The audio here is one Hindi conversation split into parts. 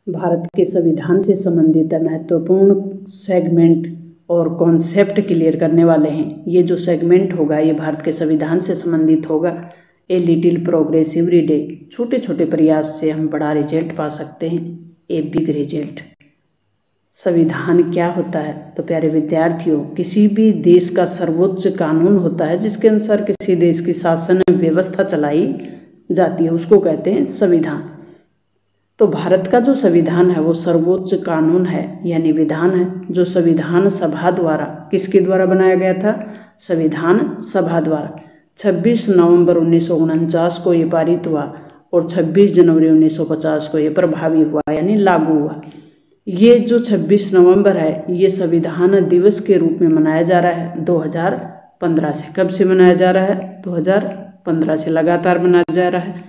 भारत के संविधान से संबंधित महत्वपूर्ण सेगमेंट और कॉन्सेप्ट क्लियर करने वाले हैं। ये जो सेगमेंट होगा ये भारत के संविधान से संबंधित होगा। A little progress every day, छोटे छोटे प्रयास से हम बड़ा रिजल्ट पा सकते हैं, ए बिग रिजल्ट। संविधान क्या होता है? तो प्यारे विद्यार्थियों, किसी भी देश का सर्वोच्च कानून होता है जिसके अनुसार किसी देश की शासन व्यवस्था चलाई जाती है, उसको कहते हैं संविधान। तो भारत का जो संविधान है वो सर्वोच्च कानून है, यानी विधान है, जो संविधान सभा द्वारा, किसके द्वारा बनाया गया था? संविधान सभा द्वारा। 26 नवंबर 1949 को ये पारित हुआ और 26 जनवरी 1950 को ये प्रभावी हुआ, यानी लागू हुआ। ये जो 26 नवंबर है ये संविधान दिवस के रूप में मनाया जा रहा है 2015 से। कब से मनाया जा रहा है? 2015 से लगातार मनाया जा रहा है।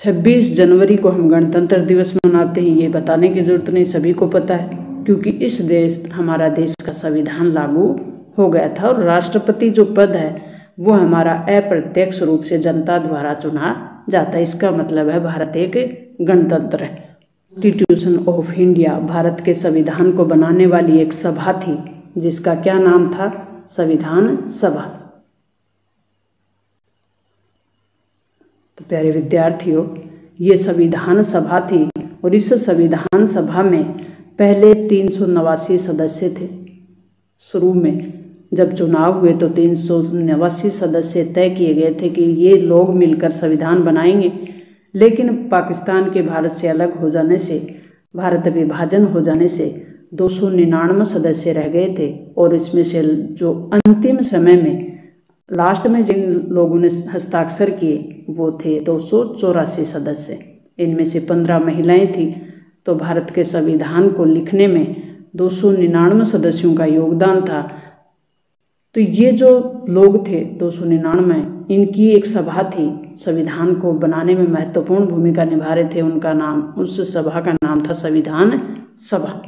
26 जनवरी को हम गणतंत्र दिवस मनाते हैं, ये बताने की जरूरत नहीं, सभी को पता है, क्योंकि इस हमारा देश का संविधान लागू हो गया था। और राष्ट्रपति जो पद है वो हमारा अप्रत्यक्ष रूप से जनता द्वारा चुना जाता है। इसका मतलब है भारत एक गणतंत्र है। कॉन्स्टिट्यूशन ऑफ इंडिया भारत के संविधान को बनाने वाली एक सभा थी जिसका क्या नाम था? संविधान सभा। तो प्यारे विद्यार्थियों, ये संविधान सभा थी और इस संविधान सभा में पहले 389 सदस्य थे। शुरू में जब चुनाव हुए तो 389 सदस्य तय किए गए थे कि ये लोग मिलकर संविधान बनाएंगे, लेकिन पाकिस्तान के भारत से अलग हो जाने से, भारत विभाजन हो जाने से 299 सदस्य रह गए थे। और इसमें से जो अंतिम समय में लास्ट में जिन लोगों ने हस्ताक्षर किए वो थे 284 सदस्य। इनमें से 15 महिलाएं थी। तो भारत के संविधान को लिखने में 299 सदस्यों का योगदान था। तो ये जो लोग थे 299, इनकी एक सभा थी, संविधान को बनाने में महत्वपूर्ण भूमिका निभा रहे थे। उनका नाम, उस सभा का नाम था संविधान सभा।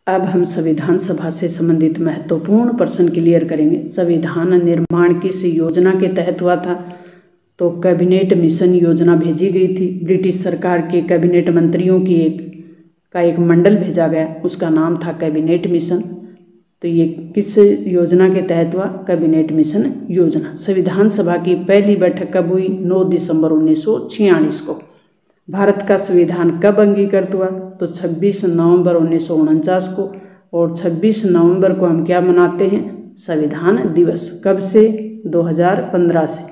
अब हम संविधान सभा से संबंधित महत्वपूर्ण प्रश्न क्लियर करेंगे। संविधान निर्माण किस योजना के तहत हुआ था? तो कैबिनेट मिशन योजना भेजी गई थी। ब्रिटिश सरकार के कैबिनेट मंत्रियों की एक मंडल भेजा गया, उसका नाम था कैबिनेट मिशन। तो ये किस योजना के तहत हुआ? कैबिनेट मिशन योजना। संविधान सभा की पहली बैठक कब हुई? 9 दिसंबर 1946 को। भारत का संविधान कब अंगीकृत हुआ? तो 26 नवंबर 1949 को। और 26 नवंबर को हम क्या मनाते हैं? संविधान दिवस। कब से? 2015 से।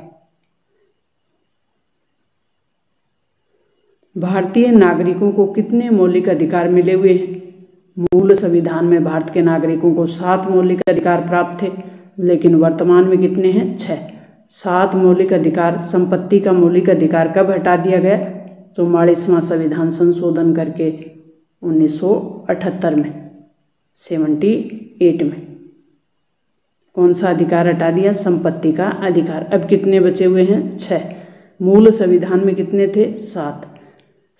भारतीय नागरिकों को कितने मौलिक अधिकार मिले हुए हैं? मूल संविधान में भारत के नागरिकों को 7 मौलिक अधिकार प्राप्त थे, लेकिन वर्तमान में कितने हैं? 6। 7 मौलिक अधिकार। संपत्ति का मौलिक अधिकार कब हटा दिया गया? 44वां संविधान संशोधन करके 1978 में, 78 में। कौन सा अधिकार हटा दिया? संपत्ति का अधिकार। अब कितने बचे हुए हैं? 6। मूल संविधान में कितने थे? 7।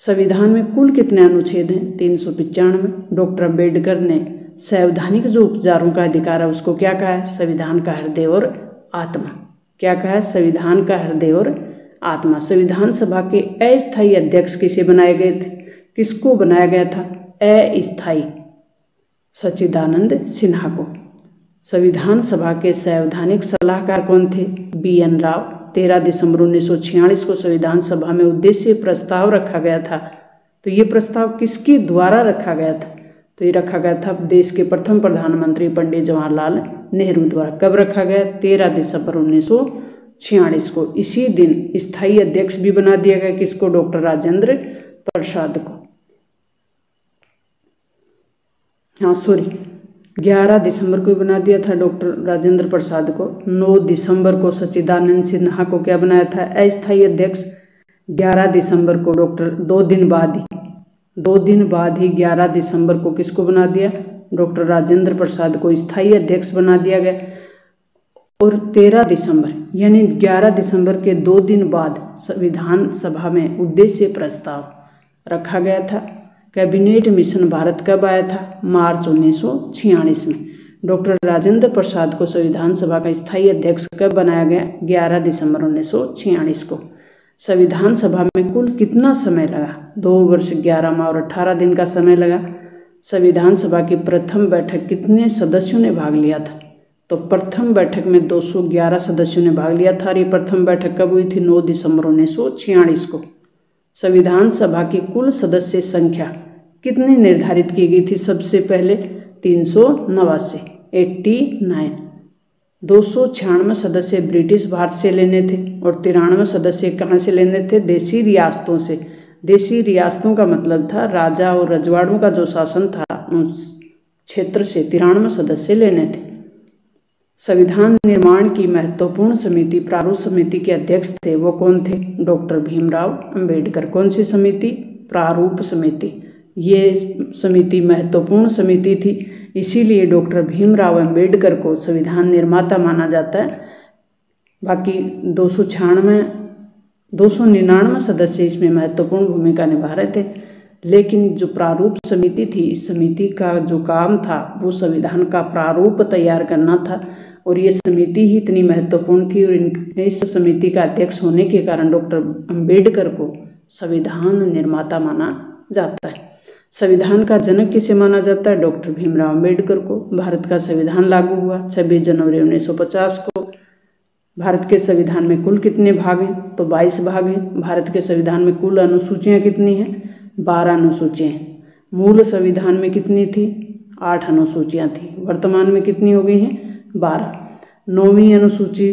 संविधान में कुल कितने अनुच्छेद हैं? 395। डॉक्टर अम्बेडकर ने संवैधानिक जो उपचारों का अधिकार है उसको क्या कहा है? संविधान का हृदय और आत्मा। क्या कहा है? संविधान का हृदय और आत्मा। संविधान सभा के अस्थायी अध्यक्ष किसे बनाए गए थे? किसको बनाया गया था? अस्थायी सच्चिदानंद सिन्हा को। संविधान सभा के संवैधानिक सलाहकार कौन थे? BN राव। 13 दिसंबर 1946 को संविधान सभा में उद्देश्य प्रस्ताव रखा गया था। तो ये प्रस्ताव किसके द्वारा रखा गया था? तो ये रखा गया था देश के प्रथम प्रधानमंत्री पंडित जवाहरलाल नेहरू द्वारा। कब रखा गया? 13 दिसंबर 1946 को। इसी दिन स्थायी अध्यक्ष भी बना दिया गया। किसको? डॉक्टर राजेंद्र प्रसाद को। 11 दिसंबर को बना दिया था डॉक्टर राजेंद्र प्रसाद को। 9 दिसंबर को सच्चिदानंद सिन्हा को क्या बनाया था? अस्थायी अध्यक्ष। 11 दिसंबर को 2 दिन बाद ही 11 दिसंबर को किसको बना दिया? डॉक्टर राजेंद्र प्रसाद को स्थायी अध्यक्ष बना दिया गया। और 13 दिसंबर यानी 11 दिसंबर के 2 दिन बाद संविधान सभा में उद्देश्य प्रस्ताव रखा गया था। कैबिनेट मिशन भारत कब आया था? मार्च 1946 में। डॉक्टर राजेंद्र प्रसाद को संविधान सभा का स्थायी अध्यक्ष कब बनाया गया? 11 दिसंबर 1946 को। संविधान सभा में कुल कितना समय लगा? 2 वर्ष 11 माह और 18 दिन का समय लगा। संविधान सभा की प्रथम बैठक कितने सदस्यों ने भाग लिया था? तो प्रथम बैठक में 211 सदस्यों ने भाग लिया था और ये प्रथम बैठक कब हुई थी? 9 दिसंबर 1946 को। संविधान सभा की कुल सदस्य संख्या कितनी निर्धारित की गई थी? सबसे पहले 389, 89। 296 सदस्य ब्रिटिश भारत से लेने थे और 93 सदस्य कहाँ से लेने थे? देशी रियासतों से। देशी रियासतों का मतलब था राजा और रजवाड़ों का जो शासन था उस क्षेत्र से 93 सदस्य लेने थे। संविधान निर्माण की महत्वपूर्ण समिति प्रारूप समिति के अध्यक्ष थे, वो कौन थे? डॉक्टर भीमराव अंबेडकर। कौन सी समिति? प्रारूप समिति। ये समिति महत्वपूर्ण समिति थी, इसीलिए डॉक्टर भीमराव अंबेडकर को संविधान निर्माता माना जाता है। बाकी 299 सदस्य इसमें महत्वपूर्ण भूमिका निभा रहे थे, लेकिन जो प्रारूप समिति थी, इस समिति का जो काम था वो संविधान का प्रारूप तैयार करना था और ये समिति ही इतनी महत्वपूर्ण थी और इस समिति का अध्यक्ष होने के कारण डॉक्टर अंबेडकर को संविधान निर्माता माना जाता है। संविधान का जनक किसे माना जाता है? डॉक्टर भीमराव अंबेडकर को। भारत का संविधान लागू हुआ 26 जनवरी 1950 को। भारत के संविधान में कुल कितने भाग हैं? तो 22 भाग हैं। भारत के संविधान में कुल अनुसूचियाँ कितनी हैं? 12 अनुसूचियाँ हैं। मूल संविधान में कितनी थी? 8 अनुसूचियाँ थी। वर्तमान में कितनी हो गई हैं? 12। 9वीं अनुसूची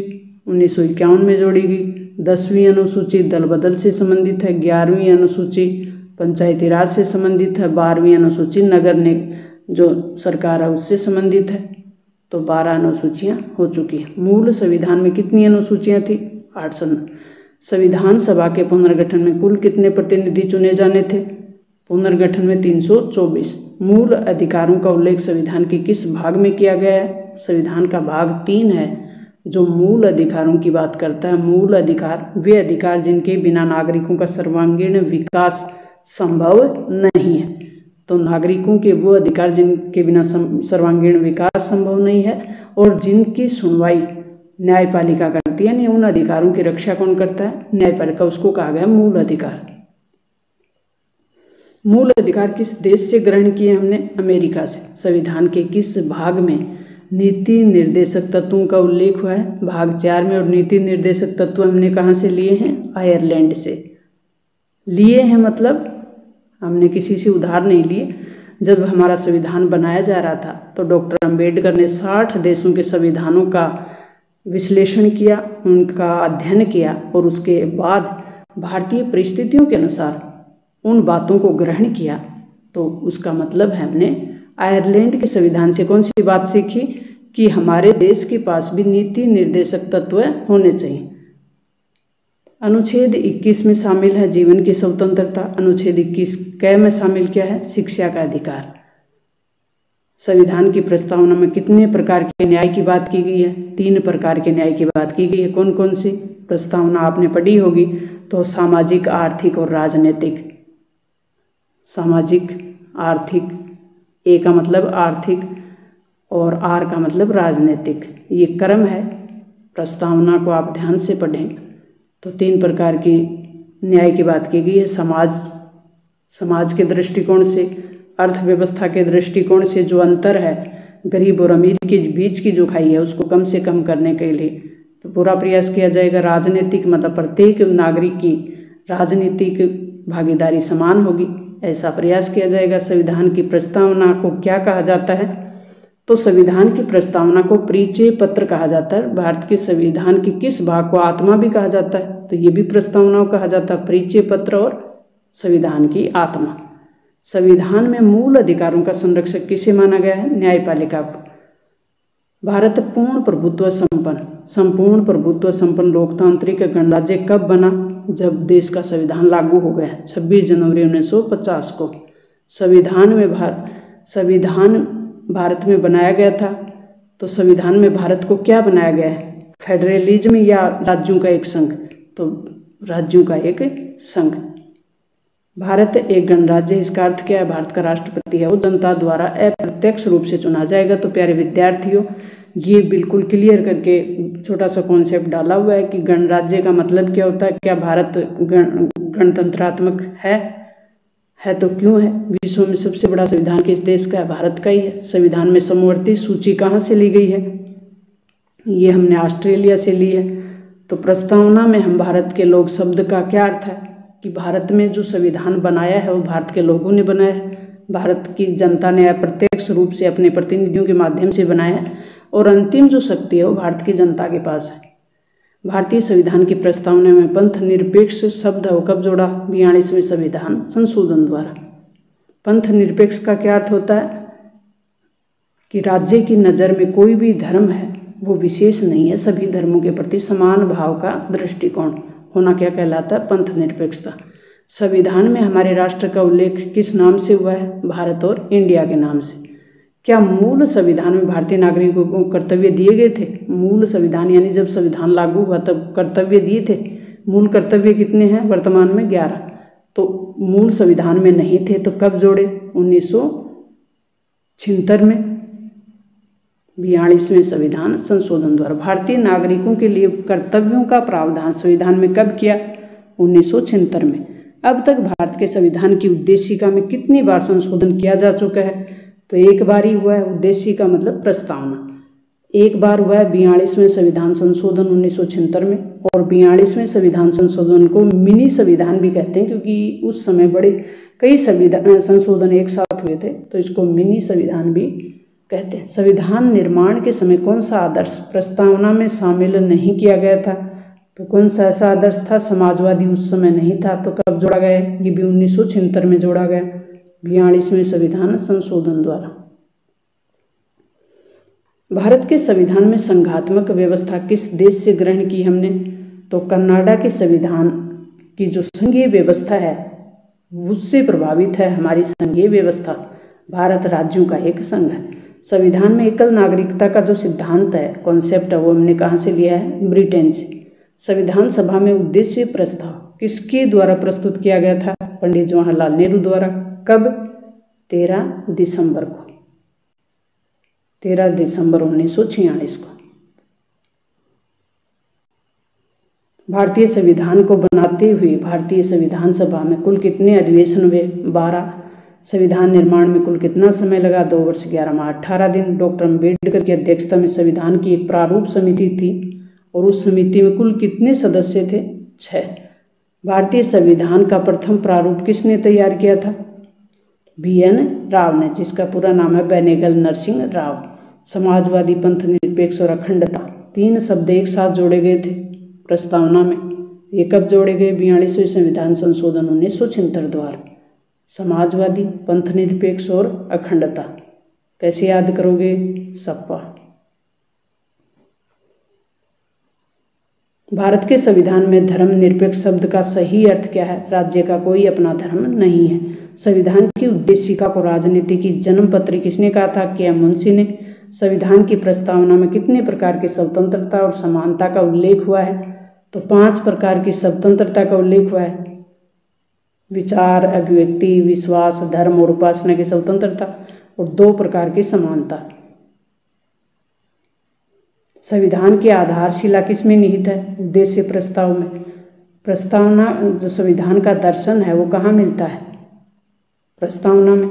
1951 में जोड़ी गई। 10वीं अनुसूची दल बदल से संबंधित है। 11वीं अनुसूची पंचायती राज से संबंधित है। 12वीं अनुसूची नगर निगम जो सरकार है उससे संबंधित है। तो 12 अनुसूचियाँ हो चुकी हैं। मूल संविधान में कितनी अनुसूचियाँ थी? 8। संविधान सभा के पुनर्गठन में कुल कितने प्रतिनिधि चुने जाने थे? पुनर्गठन में 324। मूल अधिकारों का उल्लेख संविधान के किस भाग में किया गया है? संविधान का भाग 3 है जो मूल अधिकारों की बात करता है। मूल अधिकार वे अधिकार जिनके बिना नागरिकों का सर्वांगीण विकास संभव नहीं है। तो नागरिकों के वो अधिकार जिनके बिना सर्वांगीण विकास संभव नहीं है और जिनकी सुनवाई न्यायपालिका करती है, यानी उन अधिकारों की रक्षा कौन करता है? न्यायपालिका। उसको कहा गया मूल अधिकार। मूल अधिकार किस देश से ग्रहण किए हमने? अमेरिका से। संविधान के किस भाग में नीति निर्देशक तत्वों का उल्लेख हुआ है? भाग 4 में। और नीति निर्देशक तत्व हमने कहाँ से लिए हैं? आयरलैंड से लिए हैं, मतलब हमने किसी से उधार नहीं लिए। जब हमारा संविधान बनाया जा रहा था तो डॉक्टर अंबेडकर ने 60 देशों के संविधानों का विश्लेषण किया, उनका अध्ययन किया और उसके बाद भारतीय परिस्थितियों के अनुसार उन बातों को ग्रहण किया। तो उसका मतलब है हमने आयरलैंड के संविधान से कौन सी बात सीखी? कि हमारे देश के पास भी नीति निर्देशक तत्व होने चाहिए। अनुच्छेद 21 में शामिल है जीवन की स्वतंत्रता। अनुच्छेद 21 क में शामिल क्या है? शिक्षा का अधिकार। संविधान की प्रस्तावना में कितने प्रकार के न्याय की बात की गई है? 3 प्रकार के न्याय की बात की गई है। कौन कौन सी? प्रस्तावना आपने पढ़ी होगी तो सामाजिक, आर्थिक और राजनीतिक। सामाजिक, आर्थिक, ए का मतलब आर्थिक और आर का मतलब राजनीतिक, ये क्रम है। प्रस्तावना को आप ध्यान से पढ़ें तो 3 प्रकार की न्याय की बात की गई है। समाज के दृष्टिकोण से, अर्थव्यवस्था के दृष्टिकोण से जो अंतर है गरीब और अमीर के बीच की जो खाई है उसको कम से कम करने के लिए तो पूरा प्रयास किया जाएगा। राजनीतिक मतलब प्रत्येक नागरिक की राजनीतिक भागीदारी समान होगी, ऐसा प्रयास किया जाएगा। संविधान की प्रस्तावना को क्या कहा जाता है? तो संविधान की प्रस्तावना को परिचय पत्र कहा जाता है। भारत के संविधान के किस भाग को आत्मा भी कहा जाता है? तो ये भी प्रस्तावना को कहा जाता है, परिचय पत्र और संविधान की आत्मा। संविधान में मूल अधिकारों का संरक्षक किसे माना गया है? न्यायपालिका को। भारत संपूर्ण प्रभुत्व संपन्न लोकतांत्रिक गणराज्य कब बना? जब देश का संविधान लागू हो गया 26 जनवरी 1950 को। संविधान भारत में बनाया गया था। तो संविधान में भारत को क्या बनाया गया है? फेडरलिज्म या राज्यों का एक संघ? तो राज्यों का एक संघ। भारत एक गणराज्य है, इसका अर्थ क्या है? भारत का राष्ट्रपति है वो जनता द्वारा अप्रत्यक्ष रूप से चुना जाएगा। तो प्यारे विद्यार्थियों, ये बिल्कुल क्लियर करके छोटा सा कॉन्सेप्ट डाला हुआ है कि गणराज्य का मतलब क्या होता है। क्या भारत गणतंत्रात्मक है तो क्यों है? विश्व में सबसे बड़ा संविधान किस देश का है? भारत का ही है। संविधान में समवर्ती सूची कहाँ से ली गई है? ये हमने ऑस्ट्रेलिया से ली है। तो प्रस्तावना में हम भारत के लोग शब्द का क्या अर्थ है कि भारत में जो संविधान बनाया है वो भारत के लोगों ने बनाया है, भारत की जनता ने अप्रत्यक्ष रूप से अपने प्रतिनिधियों के माध्यम से बनाया है, और अंतिम जो शक्ति है वो भारत की जनता के पास है। भारतीय संविधान की प्रस्तावना में पंथ निरपेक्ष शब्द है वो कब जोड़ा? 42वें संविधान संशोधन द्वारा। पंथ निरपेक्ष का क्या अर्थ होता है कि राज्य की नज़र में कोई भी धर्म है वो विशेष नहीं है, सभी धर्मों के प्रति समान भाव का दृष्टिकोण होना क्या कहलाता है? पंथ निरपेक्षता। संविधान में हमारे राष्ट्र का उल्लेख किस नाम से हुआ है? भारत और इंडिया के नाम से। क्या मूल संविधान में भारतीय नागरिकों को कर्तव्य दिए गए थे? मूल संविधान यानी जब संविधान लागू हुआ तब कर्तव्य दिए थे। मूल कर्तव्य कितने हैं वर्तमान में? 11। तो मूल संविधान में नहीं थे तो कब जोड़े? 1976 में 42वें संविधान संशोधन द्वारा। भारतीय नागरिकों के लिए कर्तव्यों का प्रावधान संविधान में कब किया? 1976 में। अब तक भारत के संविधान की उद्देशिका में कितनी बार संशोधन किया जा चुका है? तो एक बार ही हुआ है। उद्देशिका मतलब प्रस्तावना। एक बार हुआ है 42वें संविधान संशोधन 1976 में, और 42वें संविधान संशोधन को मिनी संविधान भी कहते हैं क्योंकि उस समय बड़े कई संशोधन एक साथ हुए थे, तो इसको मिनी संविधान भी कहते हैं। संविधान निर्माण के समय कौन सा आदर्श प्रस्तावना में शामिल नहीं किया गया था? तो कौन सा ऐसा आदर्श था? समाजवादी उस समय नहीं था, तो कब जोड़ा गया? ये भी 1976 में जोड़ा गया 42वें संविधान संशोधन द्वारा। भारत के संविधान में संघात्मक व्यवस्था किस देश से ग्रहण की हमने? तो कनाडा के संविधान की जो संघीय व्यवस्था है उससे प्रभावित है हमारी संघीय व्यवस्था। भारत राज्यों का एक संघ है। संविधान में एकल नागरिकता का जो सिद्धांत है, कॉन्सेप्ट है, वो हमने कहाँ से लिया है? ब्रिटेन से। संविधान सभा में उद्देश्य प्रस्ताव किसके द्वारा प्रस्तुत किया गया था? पंडित जवाहरलाल नेहरू द्वारा। कब? 13 दिसंबर को, 13 दिसंबर 1946 को। भारतीय संविधान को बनाते हुए भारतीय संविधान सभा में कुल कितने अधिवेशन हुए? 12। संविधान निर्माण में कुल कितना समय लगा? 2 वर्ष 11 माह 18 दिन। डॉक्टर अम्बेडकर की अध्यक्षता में संविधान की एक प्रारूप समिति थी और उस समिति में कुल कितने सदस्य थे? 6। भारतीय संविधान का प्रथम प्रारूप किसने तैयार किया था? BN राव ने, जिसका पूरा नाम है बेनेगल नरसिंह राव। समाजवादी, पंथ निरपेक्ष और अखंडता 3 शब्द एक साथ जोड़े गए थे प्रस्तावना में। ये कब जोड़े गए? 42वें संविधान संशोधन 1976 द्वारा। समाजवादी, पंथ निरपेक्ष और अखंडता कैसे याद करोगे? सप्पा। भारत के संविधान में धर्म निरपेक्ष शब्द का सही अर्थ क्या है? राज्य का कोई अपना धर्म नहीं है। संविधान की उद्देशिका को राजनीति की जन्मपत्री किसने कहा था? KM मुंशी ने। संविधान की प्रस्तावना में कितने प्रकार की स्वतंत्रता और समानता का उल्लेख हुआ है? तो 5 प्रकार की स्वतंत्रता का उल्लेख हुआ है। विचार, अभिव्यक्ति, विश्वास, धर्म और उपासना की स्वतंत्रता, और 2 प्रकार की समानता। संविधान की आधारशिला किसमें निहित है? उद्देश्य प्रस्ताव में। प्रस्तावना जो संविधान का दर्शन है वो कहाँ मिलता है? प्रस्तावना में।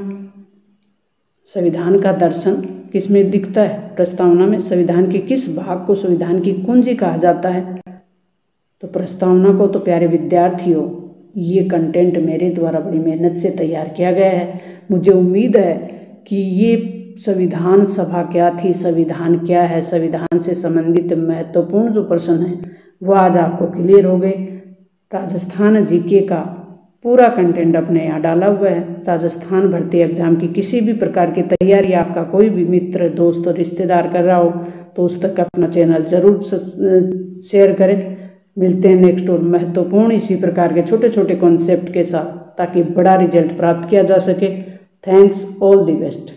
संविधान का दर्शन किसमें दिखता है? प्रस्तावना में। संविधान के किस भाग को संविधान की कुंजी कहा जाता है? तो प्रस्तावना को। तो प्यारे विद्यार्थियों, ये कंटेंट मेरे द्वारा बड़ी मेहनत से तैयार किया गया है। मुझे उम्मीद है कि ये संविधान सभा क्या थी, संविधान क्या है, संविधान से संबंधित महत्वपूर्ण जो प्रश्न हैं वो आज आपको क्लियर हो गए। राजस्थान जीके का पूरा कंटेंट अपने यहाँ डाला हुआ है। राजस्थान भर्ती एग्जाम की किसी भी प्रकार की तैयारी आपका कोई भी मित्र, दोस्त और रिश्तेदार कर रहा हो तो उस तक अपना चैनल जरूर शेयर करें। मिलते हैं नेक्स्ट और महत्वपूर्ण इसी प्रकार के छोटे छोटे कॉन्सेप्ट के साथ, ताकि बड़ा रिजल्ट प्राप्त किया जा सके। Thanks, all the best.